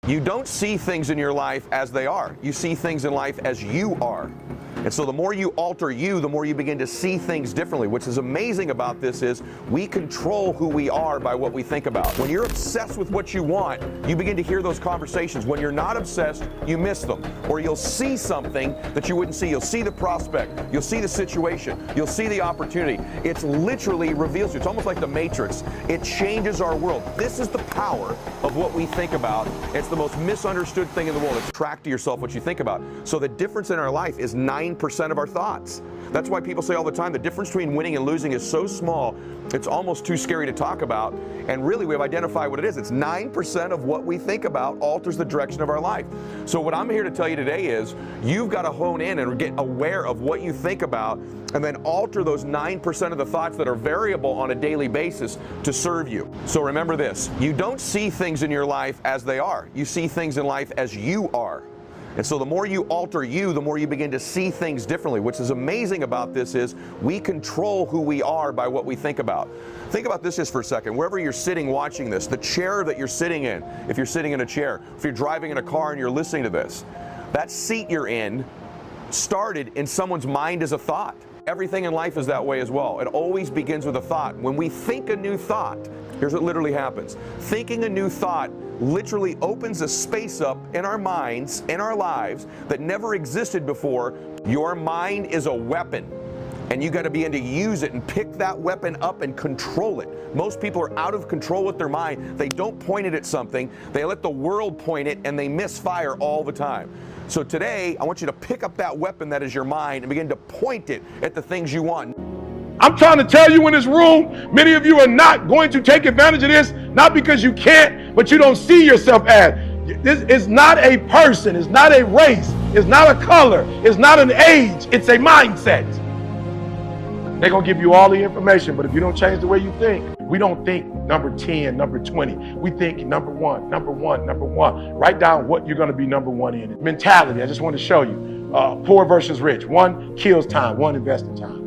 You don't see things in your life as they are. You see things in life as you are. And so the more you alter you, the more you begin to see things differently. What's is amazing about this is we control who we are by what we think about. When you're obsessed with what you want, you begin to hear those conversations. When you're not obsessed, you miss them. Or you'll see something that you wouldn't see. You'll see the prospect. You'll see the situation. You'll see the opportunity. It's literally reveals you. It's almost like the Matrix. It changes our world. This is the power of what we think about. It's the most misunderstood thing in the world. It's track to yourself what you think about. So the difference in our life is 9% of our thoughts. That's why people say all the time the difference between winning and losing is so small, it's almost too scary to talk about. And really, we've identified what it is. It's 9% of what we think about alters the direction of our life. So what I'm here to tell you today is you've got to hone in and get aware of what you think about and then alter those 9% of the thoughts that are variable on a daily basis to serve you. So remember this, you don't see things in your life as they are. You see things in life as you are. And so the more you alter you, the more you begin to see things differently. What's is amazing about this is we control who we are by what we think about. Think about this just for a second. Wherever you're sitting watching this, the chair that you're sitting in, if you're sitting in a chair, if you're driving in a car and you're listening to this, that seat you're in started in someone's mind as a thought. Everything in life is that way as well. It always begins with a thought. When we think a new thought, here's what literally happens. Thinking a new thought literally opens a space up in our minds, in our lives, that never existed before. Your mind is a weapon, and you got to begin to use it and pick that weapon up and control it. Most people are out of control with their mind. They don't point it at something. They let the world point it, and they misfire all the time. So today, I want you to pick up that weapon that is your mind and begin to point it at the things you want. I'm trying to tell you in this room, many of you are not going to take advantage of this, not because you can't, but you don't see yourself as. This is not a person, it's not a race, it's not a color, it's not an age, it's a mindset. They're going to give you all the information, but if you don't change the way you think, we don't think number 10, number 20. We think number one, number one, number one. Write down what you're going to be number one in. Mentality, I just want to show you. Poor versus rich. One kills time, one invests in time.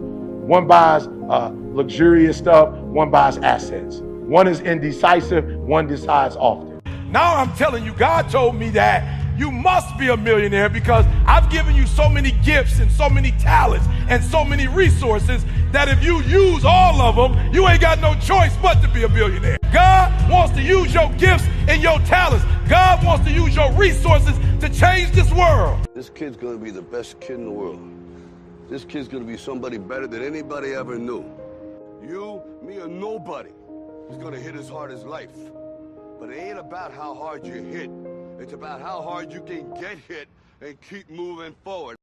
One buys luxurious stuff, one buys assets. One is indecisive, one decides often. Now I'm telling you, God told me that you must be a millionaire because I've given you so many gifts and so many talents and so many resources that if you use all of them, you ain't got no choice but to be a millionaire. God wants to use your gifts and your talents. God wants to use your resources to change this world. This kid's gonna be the best kid in the world. This kid's gonna be somebody better than anybody ever knew. You, me, or nobody is gonna hit as hard as life. But it ain't about how hard you hit. It's about how hard you can get hit and keep moving forward.